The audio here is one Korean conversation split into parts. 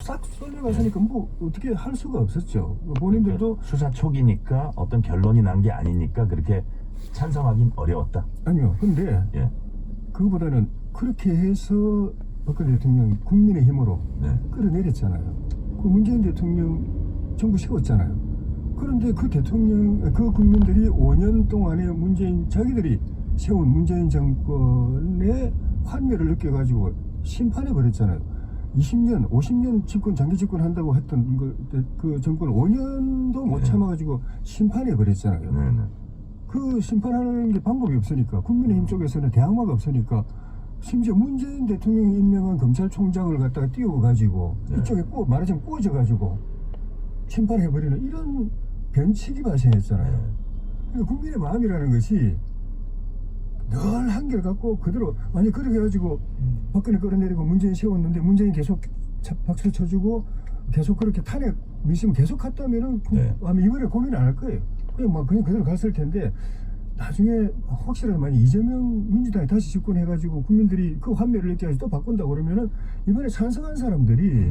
싹 쏠려갔으니까 뭐 어떻게 할 수가 없었죠. 본인들도 수사 초기니까 어떤 결론이 난 게 아니니까 그렇게 찬성하긴 어려웠다. 아니요. 근데 예. 그거보다는 그렇게 해서 박근혜 대통령 국민의 힘으로 네. 끌어내렸잖아요. 그 문재인 대통령 정부 세웠잖아요. 그런데 그 대통령, 그 국민들이 5년 동안에 문재인, 자기들이 세운 문재인 정권의 환멸을 느껴가지고 심판해 버렸잖아요. 20년, 50년 집권, 장기 집권 한다고 했던 그 정권 5년도 못 네. 참아가지고 심판해 버렸잖아요. 네네. 그 심판하는 게 방법이 없으니까, 국민의힘 쪽에서는 대항마가 없으니까, 심지어 문재인 대통령이 임명한 검찰총장을 갖다가 띄워가지고 네. 이쪽에 말하자면 구워져가지고 심판해버리는 이런 변칙이 발생했잖아요. 네. 그러니까 국민의 마음이라는 것이 늘 한결 같고 그대로, 만약 그렇게 해가지고 박근혜 끌어내리고 문재인 세웠는데 문재인 계속 박수 쳐주고 계속 그렇게 탄핵 민심 계속 갔다면은 네. 아마 이번에 고민 안 할 거예요. 그냥 그대로 갔을 텐데, 나중에 혹시라도 만약 이재명 민주당이 다시 집권해가지고 국민들이 그 환멸을 느껴가지고 또 바꾼다고 그러면은 이번에 찬성한 사람들이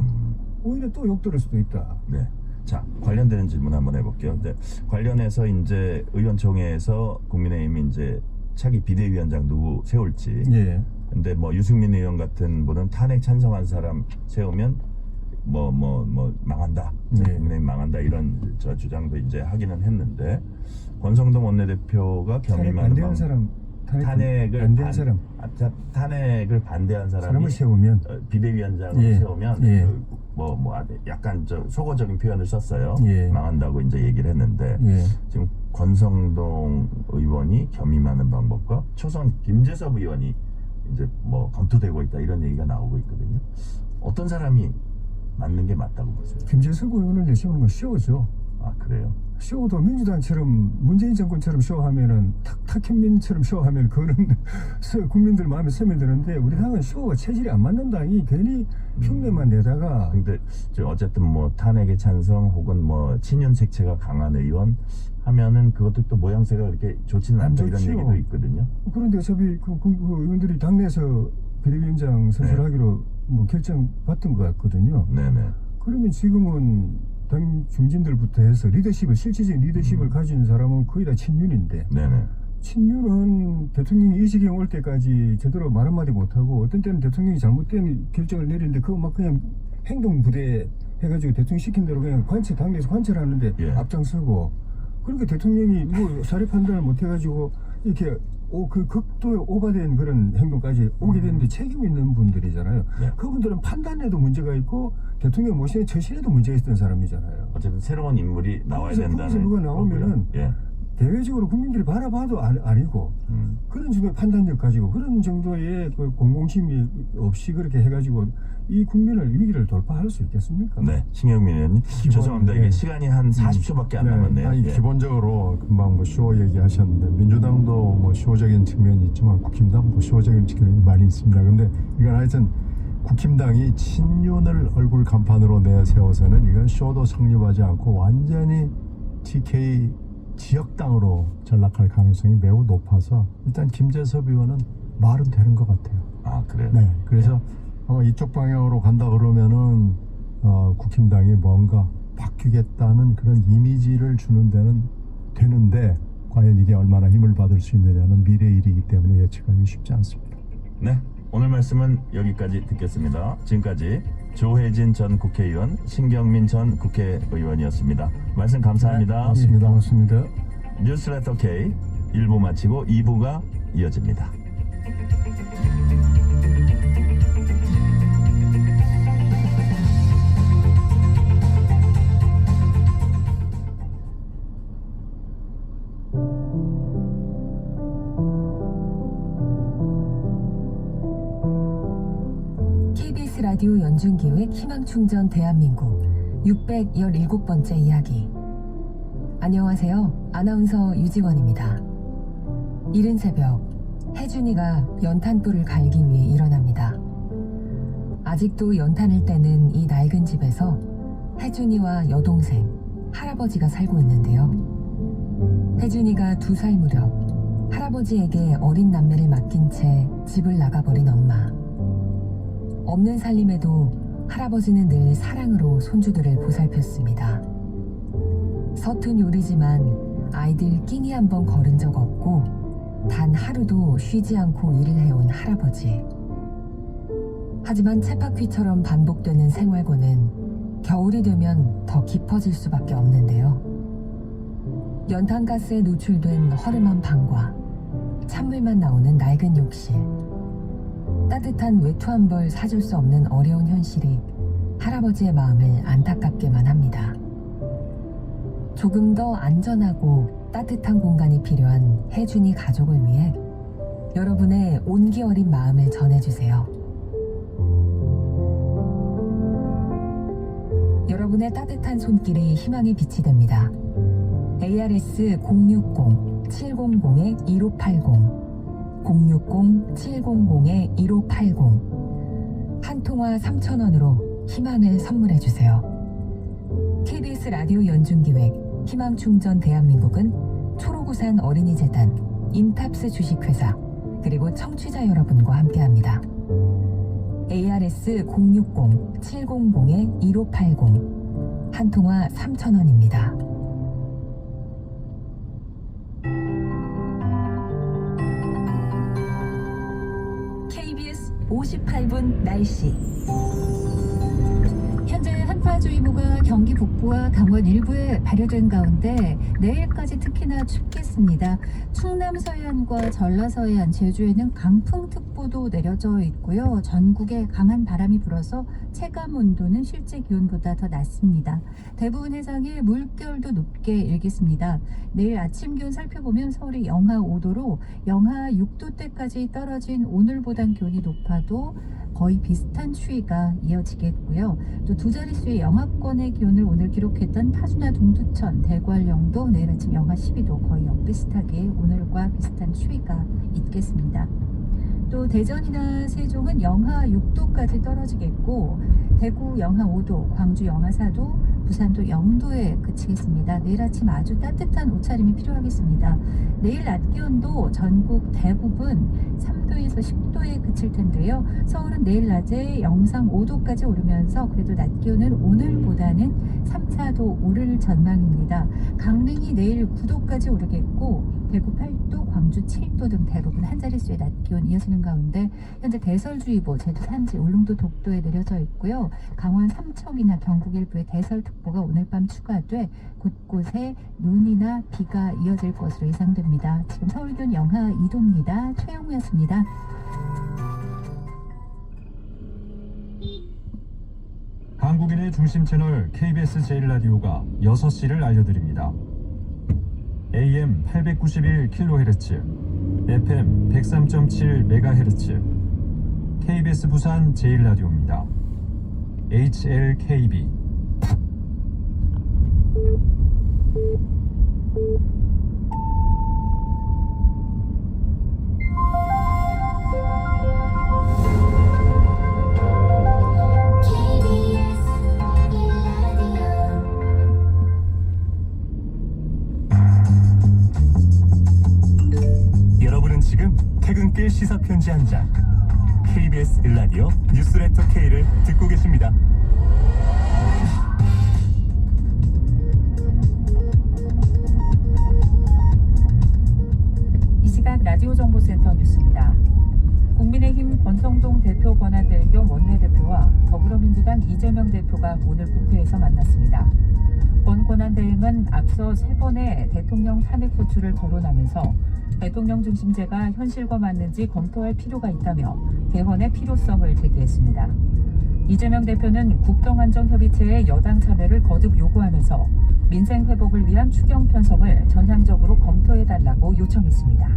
오히려 또 욕 들을 수도 있다. 네. 자, 관련되는 질문 한번 해볼게요. 네. 관련해서 이제 의원총회에서 국민의힘이 이제 차기 비대위원장 누구 세울지. 예. 근데 뭐 유승민 의원 같은 분은 탄핵 찬성한 사람 세우면 뭐 망한다. 네. 국민의힘 망한다 이런 저 주장도 이제 하기는 했는데, 권성동 원내대표가 겸임하는 반대한 사람, 탄핵을 반대한 사람, 탄핵을 반대한 사람이 사람을 세우면 비대위원장을 예. 세우면 예. 약간 저 속어적인 표현을 썼어요. 예. 망한다고 이제 얘기를 했는데, 예. 지금 권성동 의원이 겸임하는 방법과 초선 김재섭 의원이 이제 뭐 검토되고 있다 이런 얘기가 나오고 있거든요. 어떤 사람이 맞는 게 맞다고 보세요? 김재섭 의원을 내세우는 건 쇼죠. 아, 그래요? 쇼도 민주당처럼 문재인 정권처럼 쇼하면은 탁현민처럼 쇼하면 그거는 국민들 마음에 스며드는데, 우리 당은 쇼가 체질이 안 맞는 당이 괜히 흉내만 내다가 근데 어쨌든 뭐 탄핵에 찬성 혹은 뭐 친윤 색채가 강한 의원 하면은 그것도 또 모양새가 그렇게 좋지는 않다 이런 좋지요. 얘기도 있거든요. 그런데 어차피 그 의원들이 당내에서 비대위원장 선출하기로 뭐 결정 받던 것 같거든요. 네네. 그러면 지금은 당 중진들부터 해서 실질적인 리더십을 가진 사람은 거의 다 친윤인데, 네네. 친윤은 대통령이 이 지경 올 때까지 제대로 말 한마디 못하고, 어떤 때는 대통령이 잘못된 결정을 내리는데 그거 막 그냥 행동부대 해가지고 대통령 시킨 대로 그냥 당내에서 관철하는데 예. 앞장서고, 그러니까 대통령이 뭐 사례 판단을 못해가지고 이렇게 그 극도에 오바된 그런 행동까지 오게 되는데 책임 있는 분들이잖아요. 네. 그분들은 판단에도 문제가 있고 대통령 모시는 처신에도 문제가 있던 사람이잖아요. 어쨌든 새로운 인물이 나와야 거기서 된다는 누가 나오면은 거고요. 예. 대외적으로 국민들이 바라봐도 아니고 그런 정도의 판단력 가지고 그런 정도의 그 공공심이 없이 그렇게 해가지고 이 국민을 위기를 돌파할 수 있겠습니까? 네, 신경민 의원님 죄송합니다. 이게 예. 시간이 한 40초밖에 안 남았네요. 아니, 예. 기본적으로 금방 뭐 쇼 얘기하셨는데, 민주당도 뭐 쇼적인 측면이 있지만 국힘당도 쇼적인 측면이 많이 있습니다. 근데 이건 하여튼 국힘당이 친윤을 얼굴 간판으로 내세워서는 이건 쇼도 성립하지 않고 완전히 TK 지역당으로 전락할 가능성이 매우 높아서, 일단 김재섭 의원은 말은 되는 것 같아요. 아, 그래요? 네, 그래서 이쪽 방향으로 간다 그러면은 국힘당이 뭔가 바뀌겠다는 그런 이미지를 주는 데는 되는데, 과연 이게 얼마나 힘을 받을 수 있느냐는 미래의 일이기 때문에 예측하기 쉽지 않습니다. 네, 오늘 말씀은 여기까지 듣겠습니다. 지금까지 조혜진 전 국회의원, 신경민 전 국회의원이었습니다. 말씀 감사합니다. 예, 고맙습니다. 뉴스레터 K 1부 마치고 2부가 이어집니다. KBS 라디오 연중기획 희망충전 대한민국 617번째 이야기. 안녕하세요. 아나운서 유지원입니다. 이른 새벽, 혜준이가 연탄불을 갈기 위해 일어납니다. 아직도 연탄을 떼는 이 낡은 집에서 혜준이와 여동생, 할아버지가 살고 있는데요. 혜준이가 2살 무렵 할아버지에게 어린 남매를 맡긴 채 집을 나가버린 엄마. 없는 살림에도 할아버지는 늘 사랑으로 손주들을 보살폈습니다. 서툰 요리지만 아이들 끼니 한번 거른 적 없고 단 하루도 쉬지 않고 일을 해온 할아버지. 하지만 쳇바퀴처럼 반복되는 생활고는 겨울이 되면 더 깊어질 수밖에 없는데요. 연탄가스에 노출된 허름한 방과 찬물만 나오는 낡은 욕실, 따뜻한 외투 한 벌 사줄 수 없는 어려운 현실이 할아버지의 마음을 안타깝게만 합니다. 조금 더 안전하고 따뜻한 공간이 필요한 혜준이 가족을 위해 여러분의 온기 어린 마음을 전해주세요. 여러분의 따뜻한 손길이 희망의 빛이 됩니다. ARS 060-700-1580 060-700-1580 한 통화 3,000원으로 희망을 선물해주세요. KBS 라디오 연중기획 희망충전 대한민국은 초록우산 어린이재단, 인탑스 주식회사, 그리고 청취자 여러분과 함께합니다. ARS 060-700-1580 한 통화 3,000원입니다. KBS 58분 날씨. 현재 한파주의보가 경기 북부와 강원 일부에 발효된 가운데 내일까지 특히나 춥겠습니다. 충남 서해안과 전라 서해안, 제주에는 강풍특보도 내려져 있고요. 전국에 강한 바람이 불어서 체감 온도는 실제 기온보다 더 낮습니다. 대부분 해상에 물결도 높게 일겠습니다. 내일 아침 기온 살펴보면 서울이 영하 5도로 영하 6도대까지 떨어진 오늘보단 기온이 높아도 거의 비슷한 추위가 이어지겠고요. 또 두 자릿수의 영하권의 기온을 오늘 기록했던 파주나 동두천, 대관령도 내일 아침 영하 12도, 거의 역비슷하게 오늘과 비슷한 추위가 있겠습니다. 또 대전이나 세종은 영하 6도까지 떨어지겠고, 대구 영하 5도, 광주 영하 4도, 부산도 0도에 그치겠습니다. 내일 아침 아주 따뜻한 옷차림이 필요하겠습니다. 내일 낮 기온도 전국 대부분 3도에서 10도에 그칠 텐데요. 서울은 내일 낮에 영상 5도까지 오르면서 그래도 낮 기온은 오늘보다는 3, 4도 오를 전망입니다. 강릉이 내일 9도까지 오르겠고, 대구 8도, 광주 7도 등 대부분 한 자릿수의 낮 기온 이어지는 가운데 현재 대설주의보, 제주 산지, 울릉도 독도에 내려져 있고요. 강원 삼척이나 경북 일부에 대설특보가 오늘 밤 추가돼 곳곳에 눈이나 비가 이어질 것으로 예상됩니다. 지금 서울 기온 영하 2도입니다. 최영우였습니다. 한국인의 중심 채널 KBS 제1라디오가 6시를 알려드립니다. AM 891kHz, FM 103.7MHz, KBS 부산 제1라디오입니다. HLKB. 여러분은 지금 퇴근길 시사편지 한 장, KBS 1라디오 뉴스레터 K를 듣고 계십니다. 이 시각 라디오 정보센터 뉴스입니다. 국민의힘 권성동 대표 권한대행 겸 원내대표와 더불어민주당 이재명 대표가 오늘 국회에서 만났습니다. 권 권한대행은 앞서 3번의 대통령 탄핵 소추를 거론하면서 대통령 중심제가 현실과 맞는지 검토할 필요가 있다며 개헌의 필요성을 제기했습니다. 이재명 대표는 국정안정협의체의 여당 참여를 거듭 요구하면서 민생 회복을 위한 추경 편성을 전향적으로 검토해달라고 요청했습니다.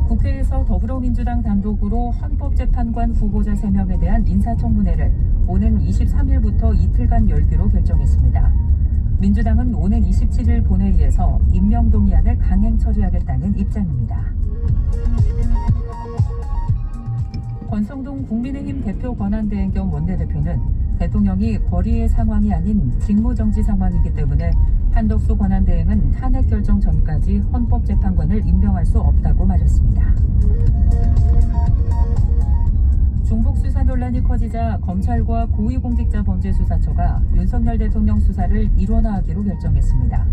국회에서 더불어민주당 단독으로 헌법재판관 후보자 3명에 대한 인사청문회를 오는 23일부터 이틀간 열기로 결정했습니다. 민주당은 오는 27일 본회의에서 임명동의안을 강행 처리하겠다는 입장입니다. 권성동 국민의힘 대표 권한대행 겸 원내대표는 대통령이 벌이의 상황이 아닌 직무정지 상황이기 때문에 한덕수 권한대행은 탄핵 결정 전까지 헌법재판관을 임명할 수 없다고 말했습니다. 중복 수사 논란이 커지자 검찰과 고위공직자범죄수사처가 윤석열 대통령 수사를 일원화하기로 결정했습니다.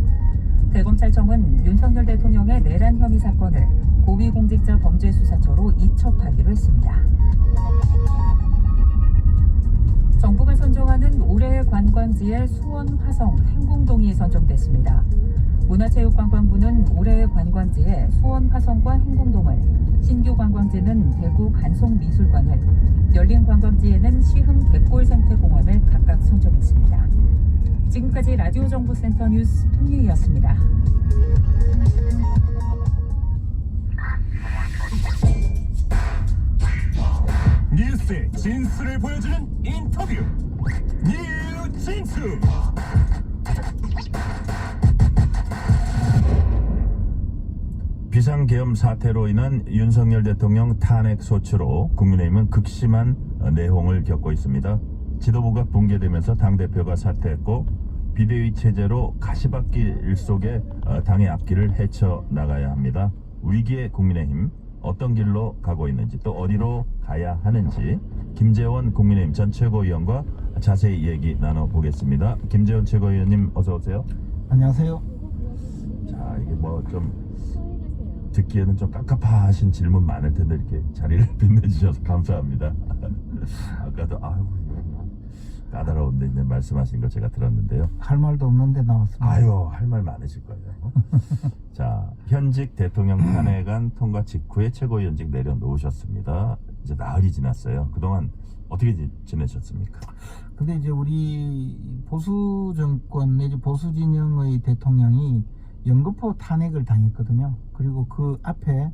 대검찰청은 윤석열 대통령의 내란 혐의 사건을 고위공직자범죄수사처로 이첩하기로 했습니다. 정부가 선정하는 올해의 관광지에 수원, 화성, 행궁동이 선정됐습니다. 문화체육관광부는 올해의 관광지에 수원, 화성과 행궁동을, 신규 관광지는 대구 간송미술관을, 열린 관광지에는 시흥 갯골생태공원을 각각 선정했습니다. 지금까지 라디오 정보센터 뉴스 평유이였습니다. 뉴스의 진수를 보여주는 인터뷰 뉴진수. 비상계엄 사태로 인한 윤석열 대통령 탄핵 소추로 국민의힘은 극심한 내홍을 겪고 있습니다. 지도부가 붕괴되면서 당대표가 사퇴했고 비대위 체제로 가시밭길 속에 당의 앞길을 헤쳐나가야 합니다. 위기의 국민의힘 어떤 길로 가고 있는지 또 어디로 가야 하는지 김재원 국민의힘 전 최고위원과 자세히 얘기 나눠보겠습니다. 김재원 최고위원님 어서 오세요. 안녕하세요. 자, 이게 뭐 좀 듣기에는 좀 깝깝하신 질문 많을 텐데 이렇게 자리를 빛내주셔서 감사합니다. 아까도 아유 까다로운데 이제 말씀하신 거 제가 들었는데요. 할 말도 없는데 나왔습니다. 아유 할 말 많으실 거예요. 자, 현직 대통령 탄핵안 통과 직후에 최고위원직 내려놓으셨습니다. 이제 나흘이 지났어요. 그동안 어떻게 지내셨습니까? 근데 이제 우리 보수 정권 내지 보수 진영의 대통령이 연거푸 탄핵을 당했거든요. 그리고 그 앞에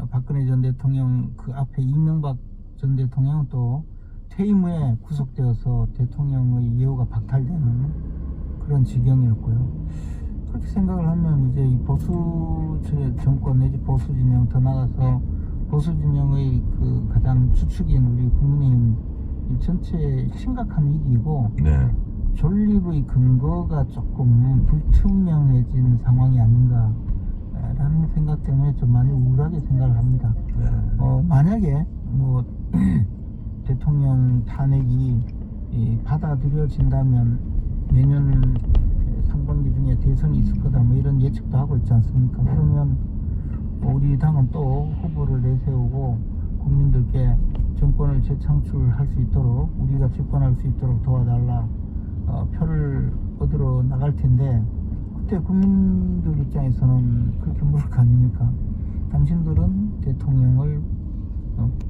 박근혜 전 대통령 그 앞에 이명박 전 대통령은 또 퇴임 후에 구속되어서 대통령의 예우가 박탈되는 그런 지경이었고요. 그렇게 생각을 하면 이제 이 보수 정권 내지 보수 진영 더 나아가서 보수 진영의 그 가장 주축인 우리 국민의힘 이 전체 심각한 위기이고 네. 존립의 근거가 조금 불투명해진 상황이 아닌가라는 생각 때문에 좀 많이 우울하게 생각을 합니다. 네. 만약에 뭐 대통령 탄핵이 받아들여진다면 내년 상반기 중에 대선이 있을 거다 뭐 이런 예측도 하고 있지 않습니까? 그러면 우리 당은 또 후보를 내세우고 국민들께 정권을 재창출할 수 있도록 우리가 집권할 수 있도록 도와달라 표를 얻으러 나갈 텐데 그때 국민들 입장에서는 그렇게 물을 거 아닙니까? 당신들은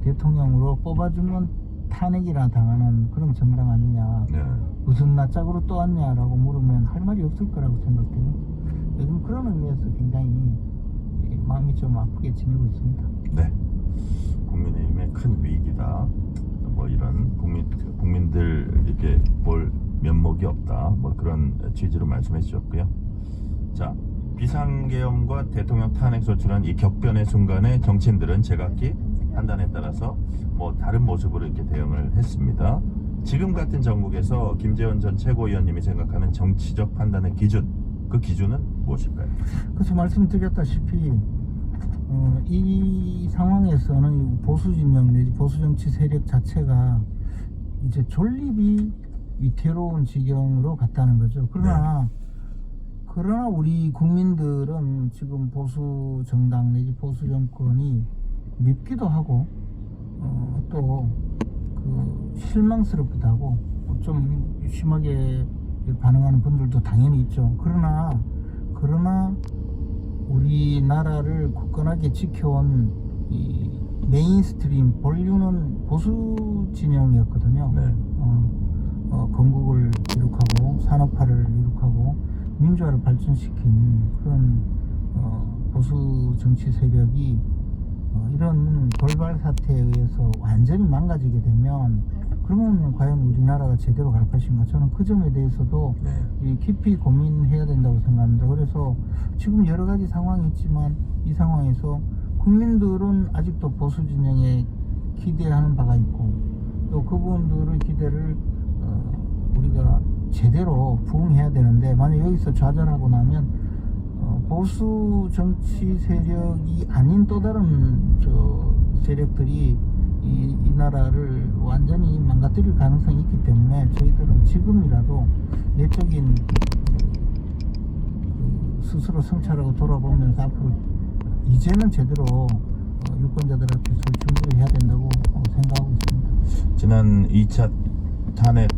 대통령으로 뽑아주면 탄핵이나 당하는 그런 정당 아니냐, 네. 무슨 낯짝으로 또 왔냐라고 물으면 할 말이 없을 거라고 생각돼요. 요즘 그런 의미에서 굉장히 마음이 좀 아프게 지내고 있습니다. 네. 국민의힘의 큰 위기다. 뭐 이런 국민들 이렇게 볼 면목이 없다. 뭐 그런 취지로 말씀해 주셨고요. 자, 비상계엄과 대통령 탄핵 소추란 이 격변의 순간에 정치인들은 제각기 판단에 따라서 뭐 다른 모습으로 이렇게 대응을 했습니다. 지금 같은 정국에서 김재원 전 최고위원님이 생각하는 정치적 판단의 기준, 그 기준은 무엇일까요? 그래서 말씀드렸다시피 이 상황에서는 보수 진영 내지 보수 정치 세력 자체가 이제 존립이 위태로운 지경으로 갔다는 거죠. 그러나 우리 국민들은 지금 보수 정당 내지 보수 정권이 밉기도 하고 또 그 실망스럽기도 하고 좀 심하게 반응하는 분들도 당연히 있죠. 그러나 우리나라를 굳건하게 지켜온 이 메인스트림 본류는 보수 진영이었거든요. 네. 건국을 이룩하고 산업화를 이룩하고 민주화를 발전시킨 그런 보수 정치 세력이 이런 돌발 사태에 의해서 완전히 망가지게 되면 그러면 과연 우리나라가 제대로 갈 것인가? 저는 그 점에 대해서도 깊이 고민해야 된다고 생각합니다. 그래서 지금 여러 가지 상황이 있지만 이 상황에서 국민들은 아직도 보수 진영에 기대하는 바가 있고 또 그분들의 기대를 우리가 제대로 부응해야 되는데 만약 여기서 좌절하고 나면 보수 정치 세력이 아닌 또 다른 세력들이 이 나라를 완전히 망가뜨릴 가능성이 있기 때문에 저희들은 지금이라도 내적인 스스로 성찰하고 돌아보면서 앞으로 이제는 제대로 유권자들 앞에서 준비를 해야 된다고 생각하고 있습니다. 지난 2차 탄핵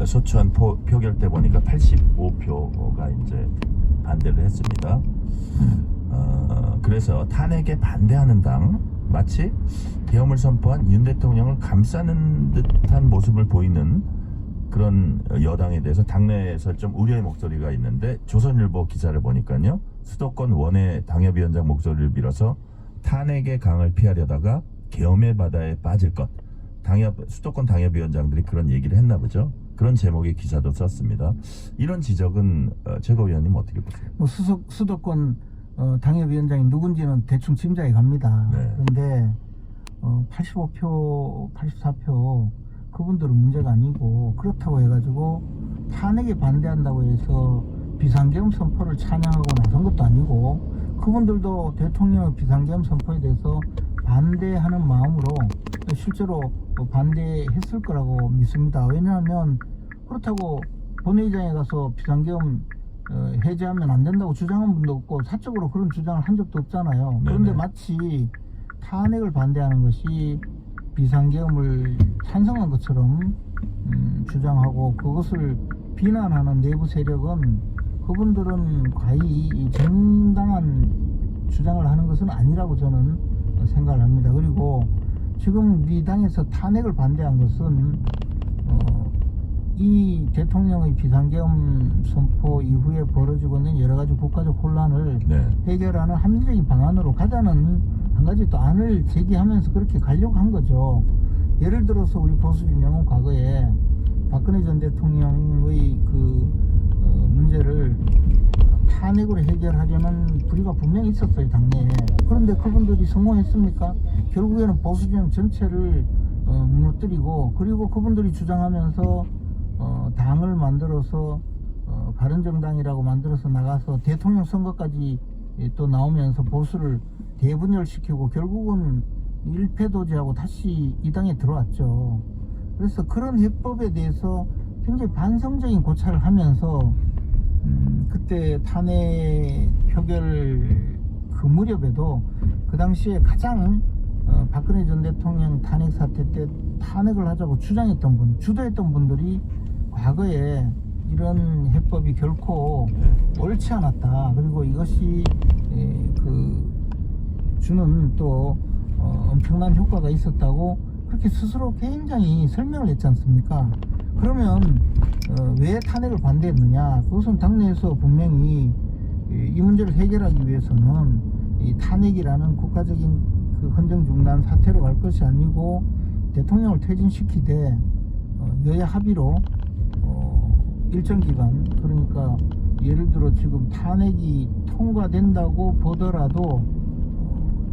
소추안 표결 때 보니까 85표가 이제 반대를 했습니다. 그래서 탄핵에 반대하는 당, 마치 계엄을 선포한 윤 대통령을 감싸는 듯한 모습을 보이는 그런 여당에 대해서 당내에서 좀 우려의 목소리가 있는데, 조선일보 기사를 보니까요, 수도권 원외 당협위원장 목소리를 빌어서 탄핵의 강을 피하려다가 계엄의 바다에 빠질 것, 수도권 당협위원장들이 그런 얘기를 했나 보죠. 그런 제목의 기사도 썼습니다. 이런 지적은 최고위원님 어떻게 보세요? 뭐 수도권 당협위원장이 누군지는 대충 짐작이 갑니다. 네. 그런데 85표, 84표 그분들은 문제가 아니고, 그렇다고 해가지고 탄핵에 반대한다고 해서 비상계엄 선포를 찬양하고 나선 것도 아니고, 그분들도 대통령의 비상계엄 선포에 대해서 반대하는 마음으로 실제로 반대했을 거라고 믿습니다. 왜냐하면 그렇다고 본회의장에 가서 비상계엄 해제하면 안 된다고 주장한 분도 없고, 사적으로 그런 주장을 한 적도 없잖아요. 그런데 네네. 마치 탄핵을 반대하는 것이 비상계엄을 찬성한 것처럼 주장하고, 그것을 비난하는 내부 세력은, 그분들은 과히 이 정당한 주장을 하는 것은 아니라고 저는 생각을 합니다. 그리고 지금 이 당에서 탄핵을 반대한 것은 이 대통령의 비상계엄 선포 이후에 벌어지고 있는 여러 가지 국가적 혼란을 네. 해결하는 합리적인 방안으로 가자는 한 가지 또 안을 제기하면서 그렇게 가려고 한 거죠. 예를 들어서 우리 보수 진영은 과거에 박근혜 전 대통령의 문제를 탄핵으로 해결하려는 불의가 분명히 있었어요, 당내에. 그런데 그분들이 성공했습니까? 결국에는 보수 진영 전체를 무너뜨리고, 그리고 그분들이 주장하면서 당을 만들어서 바른정당이라고 만들어서 나가서 대통령 선거까지 또 나오면서 보수를 대분열시키고, 결국은 일패도지하고 다시 이 당에 들어왔죠. 그래서 그런 해법에 대해서 굉장히 반성적인 고찰을 하면서 그때 탄핵 표결 그 무렵에도 그 당시에 가장 박근혜 전 대통령 탄핵 사태 때 탄핵을 하자고 주도했던 분들이 과거에 이런 해법이 결코 옳지 않았다. 그리고 이것이 주는 또 엄청난 효과가 있었다고 그렇게 스스로 굉장히 설명을 했지 않습니까? 그러면 왜 탄핵을 반대했느냐? 그것은 당내에서 분명히 이 문제를 해결하기 위해서는 이 탄핵이라는 국가적인 그 헌정중단 사태로 갈 것이 아니고, 대통령을 퇴진시키되 여야 합의로 일정 기간, 그러니까 예를 들어 지금 탄핵이 통과된다고 보더라도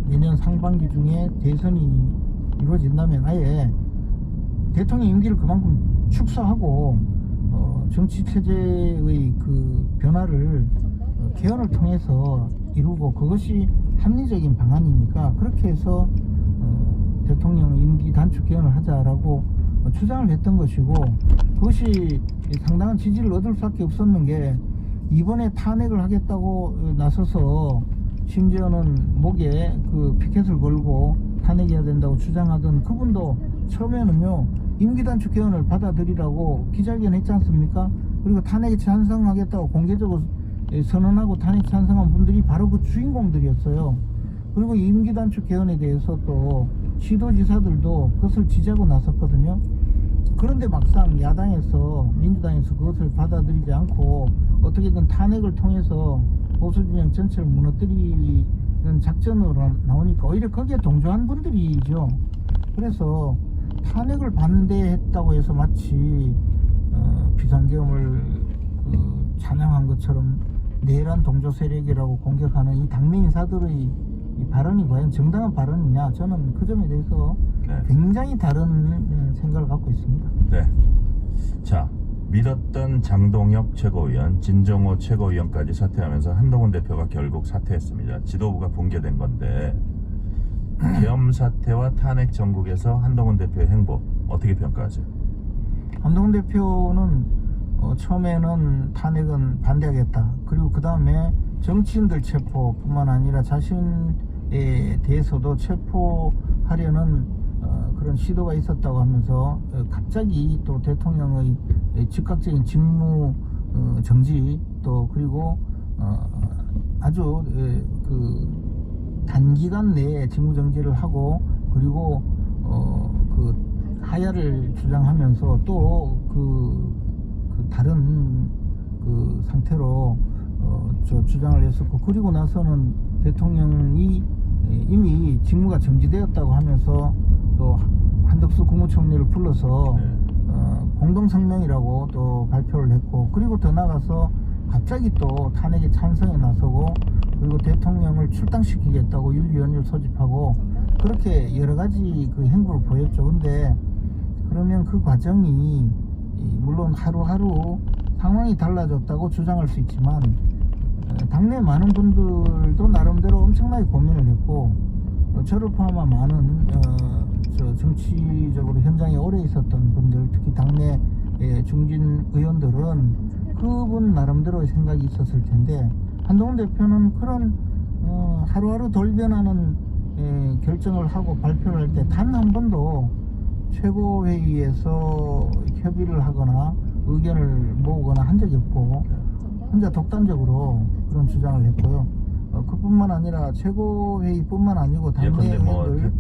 내년 상반기 중에 대선이 이루어진다면 아예 대통령 임기를 그만큼 축소하고 정치 체제의 그 변화를 개헌을 통해서 이루고, 그것이 합리적인 방안이니까 그렇게 해서 대통령 임기 단축 개헌을 하자라고 주장을 했던 것이고, 그것이 상당한 지지를 얻을 수밖에 없었는 게, 이번에 탄핵을 하겠다고 나서서 심지어는 목에 그 피켓을 걸고 탄핵해야 된다고 주장하던 그분도 처음에는요 임기 단축 개헌을 받아들이라고 기자회견 했지 않습니까? 그리고 탄핵에 찬성하겠다고 공개적으로 선언하고 탄핵 찬성한 분들이 바로 그 주인공들이었어요. 그리고 임기 단축 개헌에 대해서 또 시도지사들도 그것을 지지하고 나섰거든요. 그런데 막상 야당에서, 민주당에서 그것을 받아들이지 않고 어떻게든 탄핵을 통해서 보수진영 전체를 무너뜨리는 작전으로 나오니까 오히려 거기에 동조한 분들이죠. 그래서 탄핵을 반대했다고 해서 마치 비상계엄을 찬양한 것처럼 내란 동조 세력이라고 공격하는 이 당내 인사들의 이 발언이 과연 정당한 발언이냐, 저는 그 점에 대해서 굉장히 다른 생각을 갖고 있습니다. 네. 자, 믿었던 장동혁 최고위원, 진정호 최고위원까지 사퇴하면서 한동훈 대표가 결국 사퇴했습니다. 지도부가 붕괴된 건데, 계엄 사태와 탄핵 전국에서 한동훈 대표의 행보 어떻게 평가하세요? 한동훈 대표는 처음에는 탄핵은 반대하겠다. 그리고 그 다음에 정치인들 체포뿐만 아니라 자신에 대해서도 체포하려는 그런 시도가 있었다고 하면서 갑자기 또 대통령의 즉각적인 직무 정지 또 그리고 아주 그 단기간 내에 직무 정지를 하고 그리고 그 하야를 주장하면서 또 그 다른 그 상태로 주장을 했었고 그리고 나서는 대통령이 이미 직무가 정지되었다고 하면서 또 한덕수 국무총리를 불러서 공동성명이라고 또 발표를 했고 그리고 더 나아가서 갑자기 또 탄핵에 찬성에 나서고 그리고 대통령을 출당시키겠다고 윤리위원회를 소집하고 그렇게 여러 가지 그 행보를 보였죠. 근데 그러면 그 과정이 물론 하루하루 상황이 달라졌다고 주장할 수 있지만 당내 많은 분들도 나름대로 엄청나게 고민을 했고 저를 포함한 많은 정치적으로 현장에 오래 있었던 분들 특히 당내 중진 의원들은 그분 나름대로의 생각이 있었을 텐데 한동훈 대표는 그런 하루하루 돌변하는 결정을 하고 발표를 할 때 단 한 번도 최고회의에서 협의를 하거나 의견을 모으거나 한 적이 없고 혼자 독단적으로 그런 주장을 했고요. 그뿐만 아니라 최고회의뿐만 아니고 당내 예컨대 뭐 의원들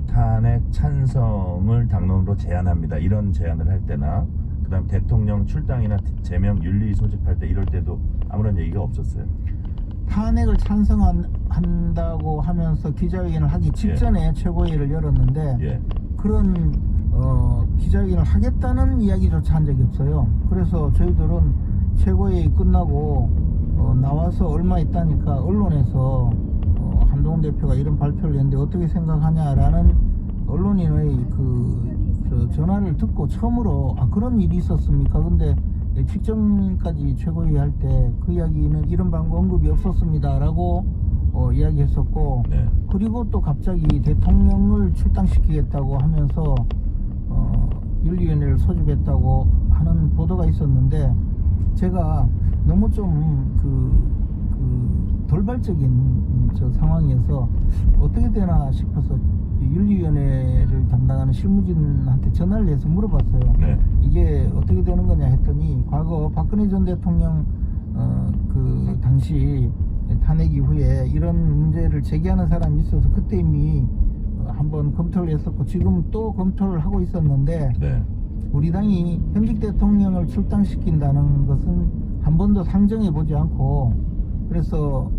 탄핵 찬성을 당론으로 제안합니다. 이런 제안을 할 때나 그다음 대통령 출당이나 제명 윤리 소집할 때 이럴 때도 아무런 얘기가 없었어요. 탄핵을 찬성한다고 하면서 기자회견을 하기 직전에 최고회의를 열었는데 예. 그런 기자회견을 하겠다는 이야기조차 한 적이 없어요. 그래서 저희들은 최고회의 끝나고 나와서 얼마 있다니까 언론에서 한동훈 대표가 이런 발표를 했는데 어떻게 생각하냐라는 언론인의 전화를 듣고 처음으로 그런 일이 있었습니까? 근데 직전까지 최고회의 할 때 그 이야기는 이런 방법 언급이 없었습니다 라고 이야기했었고 네. 그리고 또 갑자기 대통령을 출당시키겠다고 하면서 윤리위원회를 소집했다고 하는 보도가 있었는데 제가 너무 좀 돌발적인 상황이어서 어떻게 되나 싶어서 윤리위원회를 담당하는 실무진한테 전화를 해서 물어봤어요. 네. 이게 어떻게 되는 거냐 했더니 과거 박근혜 전 대통령 그 당시 탄핵 이후에 이런 문제를 제기하는 사람이 있어서 그때 이미 한번 검토를 했었고 지금 또 검토를 하고 있었는데 네. 우리 당이 현직 대통령을 출당시킨다는 것은 한 번도 상정해 보지 않고 그래서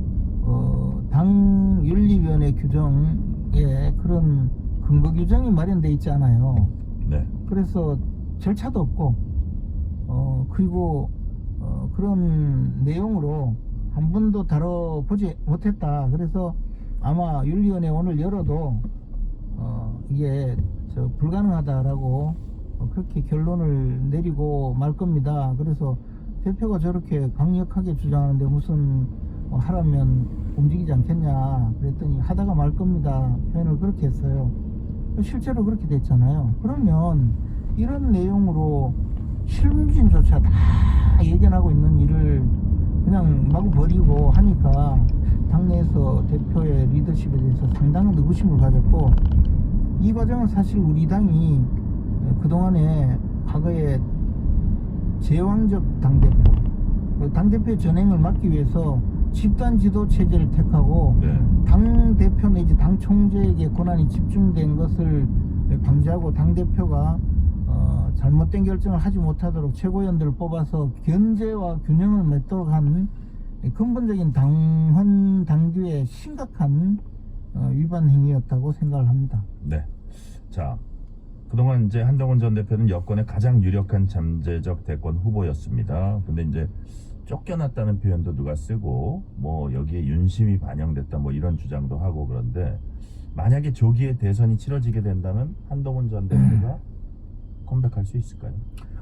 당 윤리위원회 규정에 그런 근거 규정이 마련돼 있지 않아요. 네. 그래서 절차도 없고 그리고 그런 내용으로 한 번도 다뤄보지 못했다. 그래서 아마 윤리위원회 오늘 열어도 이게 불가능하다라고 그렇게 결론을 내리고 말 겁니다. 그래서 대표가 저렇게 강력하게 주장하는데 무슨 하라면 움직이지 않겠냐 그랬더니 하다가 말 겁니다 표현을 그렇게 했어요. 실제로 그렇게 됐잖아요. 그러면 이런 내용으로 실무진조차 다 예견하고 있는 일을 그냥 마구 버리고 하니까 당내에서 대표의 리더십에 대해서 상당한 의구심을 가졌고 이 과정은 사실 우리 당이 그동안에 과거에 제왕적 당대표의 전행을 막기 위해서 집단 지도 체제를 택하고 네. 당대표 내지 당 총재에게 권한이 집중된 것을 방지하고 당대표가 잘못된 결정을 하지 못하도록 최고위원들을 뽑아서 견제와 균형을 맺도록 한 근본적인 당헌 당규의 심각한 위반 행위였다고 생각을 합니다. 네. 자, 그동안 이제 한동훈 전 대표는 여권의 가장 유력한 잠재적 대권 후보였습니다. 근데 이제 쫓겨났다는 표현도 누가 쓰고 뭐 여기에 윤심이 반영됐다 뭐 이런 주장도 하고 그런데 만약에 조기에 대선이 치러지게 된다면 한동훈 전 대표가 컴백할 수 있을까요?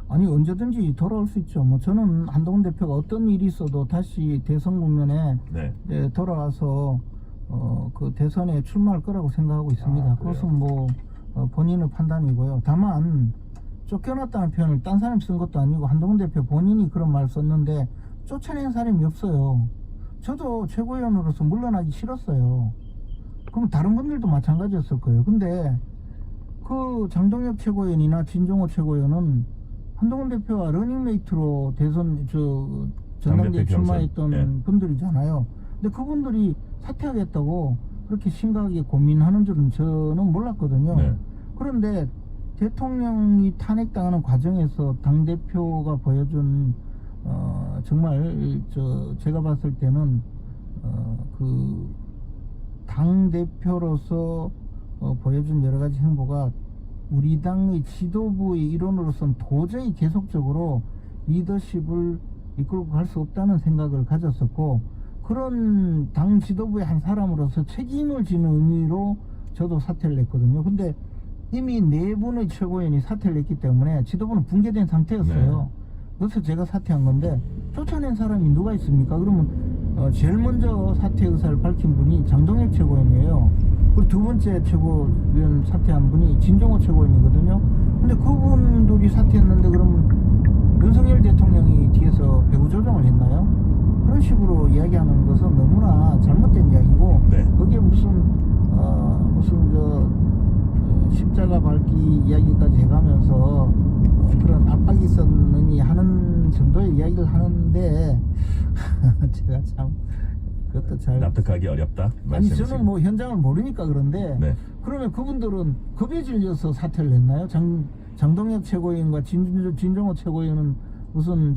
아니 언제든지 돌아올 수 있죠. 뭐 저는 한동훈 대표가 어떤 일이 있어도 다시 대선 국면에 네. 돌아와서 그 대선에 출마할 거라고 생각하고 있습니다. 아, 그래요? 그것은 뭐 본인의 판단이고요. 다만 쫓겨났다는 표현을 딴 사람이 쓴 것도 아니고 한동훈 대표 본인이 그런 말 썼는데 쫓아낸 사람이 없어요. 저도 최고위원으로서 물러나기 싫었어요. 그럼 다른 분들도 마찬가지였을 거예요. 근데 그 장동혁 최고위원이나 진종호 최고위원은 한동훈 대표와 러닝메이트로 대선 전당대회 당대표 경선. 출마했던 예. 분들이잖아요. 근데 그분들이 사퇴하겠다고 그렇게 심각하게 고민하는 줄은 저는 몰랐거든요. 네. 그런데 대통령이 탄핵당하는 과정에서 당대표가 보여준 정말 제가 봤을 때는 그 당대표로서 보여준 여러 가지 행보가 우리 당의 지도부의 일원으로서는 도저히 계속적으로 리더십을 이끌고 갈 수 없다는 생각을 가졌었고, 그런 당 지도부의 한 사람으로서 책임을 지는 의미로 저도 사퇴를 냈거든요. 근데 이미 4분의 최고위원이 사퇴를 했기 때문에 지도부는 붕괴된 상태였어요. 네. 그래서 제가 사퇴한 건데, 쫓아낸 사람이 누가 있습니까? 그러면 제일 먼저 사퇴 의사를 밝힌 분이 장동혁 최고위원이에요. 그리고 두 번째 최고위원 사퇴한 분이 진종호 최고위원이거든요. 근데 그분들이 사퇴했는데 그러면 윤석열 대통령이 뒤에서 배후 조정을 했나요? 그런 식으로 이야기하는 것은 너무나 잘못된 이야기고, 네. 그게 무슨 십자가 밟기 이야기까지 해가면서 그런 압박이 있었느니 하는 정도의 이야기를 하는데 제가 참 그것도 잘 납득하기 어렵다. 아니 말씀이시고. 저는 뭐 현장을 모르니까 그런데 네. 그러면 그분들은 겁에 질려서 사퇴를 했나요? 장동혁 최고위원과 진종호 최고위원은 무슨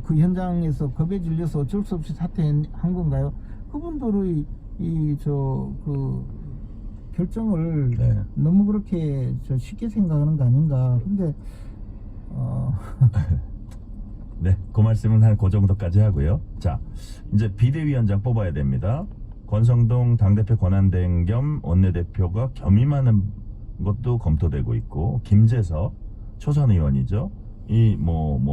그 현장에서 겁에 질려서 어쩔 수 없이 사퇴한 건가요? 그분들의 결정을 네. 너무 그렇게 쉽게 생각하는 거 아닌가. 근데 네, 그 말씀은 한 그 정도까지 하고요. 자, 이제 비대위원장 뽑아야 됩니다. 권성동 당대표 권한대행 겸 원내대표가 겸임하는 것도 검토되고 있고, 김재섭 초선 의원이죠. 이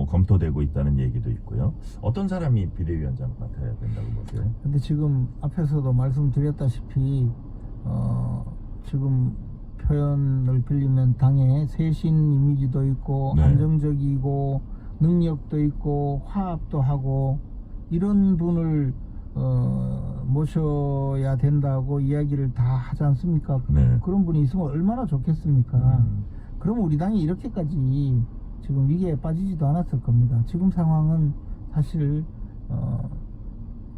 검토되고 있다는 얘기도 있고요. 어떤 사람이 비대위원장 맡아야 된다고 보세요? 근데 지금 앞에서도 말씀드렸다시피 지금 표현을 빌리면 당에 세신 이미지도 있고, 네. 안정적이고 능력도 있고 화합도 하고 이런 분을 모셔야 된다고 이야기를 다 하지 않습니까? 네. 그런 분이 있으면 얼마나 좋겠습니까? 그러면 우리 당이 이렇게까지 지금 위기에 빠지지도 않았을 겁니다. 지금 상황은 사실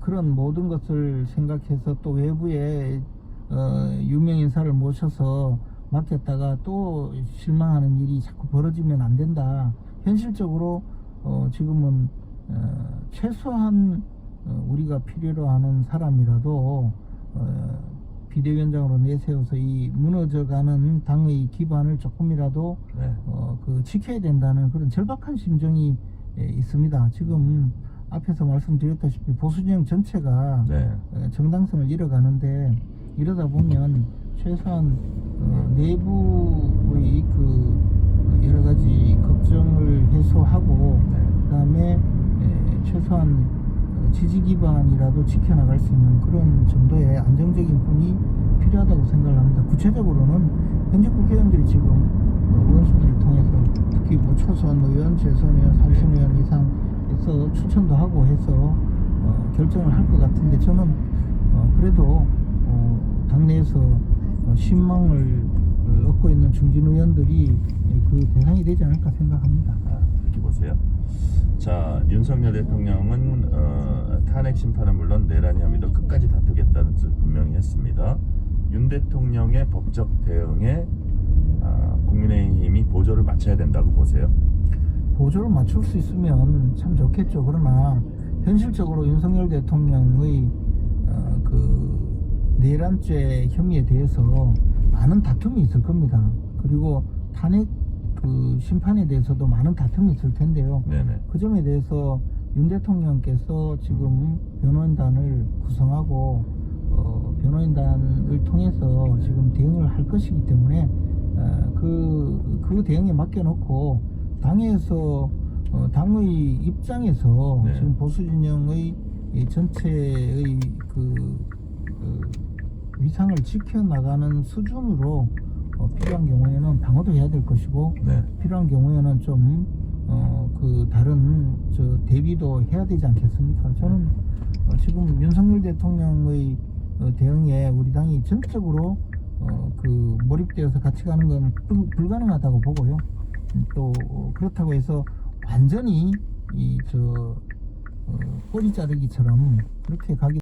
그런 모든 것을 생각해서 또 외부에 유명 인사를 모셔서 맡겼다가 또 실망하는 일이 자꾸 벌어지면 안 된다. 현실적으로 지금은 최소한 우리가 필요로 하는 사람이라도 비대위원장으로 내세워서 이 무너져가는 당의 기반을 조금이라도 네. 지켜야 된다는 그런 절박한 심정이 있습니다. 지금 앞에서 말씀드렸다시피 보수 진영 전체가 네. 정당성을 잃어가는데, 이러다 보면 최소한 내부의 여러 가지 걱정을 해소하고, 그다음에 최소한 지지 기반이라도 지켜나갈 수 있는 그런 정도의 안정적인 분이 필요하다고 생각을 합니다. 구체적으로는 현직 국회의원들이 지금 의원총회를 통해서 특히 초선 의원, 재선 의원, 삼선 의원 이상에서 추천도 하고 해서 결정을 할 것 같은데, 저는 그래도 당내에서 신망을 얻고 있는 중진 의원들이 그 대상이 되지 않을까 생각합니다. 그렇게 보세요. 자, 윤석열 대통령은 탄핵 심판은 물론 내란 혐의도 끝까지 다투겠다는 뜻을 분명히 했습니다. 윤 대통령의 법적 대응에 국민의힘이 보조를 맞춰야 된다고 보세요? 보조를 맞출 수 있으면 참 좋겠죠. 그러나 현실적으로 윤석열 대통령의 내란죄 혐의에 대해서 많은 다툼이 있을 겁니다. 그리고 탄핵 심판에 대해서도 많은 다툼이 있을 텐데요. 네네. 그 점에 대해서 윤 대통령께서 지금 변호인단을 구성하고 변호인단을 통해서 지금 대응을 할 것이기 때문에 그 대응에 맡겨놓고 당에서 당의 입장에서 네. 지금 보수 진영의 전체의 위상을 지켜나가는 수준으로 필요한 경우에는 방어도 해야 될 것이고 네. 필요한 경우에는 좀 다른 대비도 해야 되지 않겠습니까? 저는 지금 윤석열 대통령의 대응에 우리 당이 전적으로 몰입되어서 같이 가는 건 불가능하다고 보고요. 또 그렇다고 해서 완전히 꼬리 자르기처럼 그렇게 가기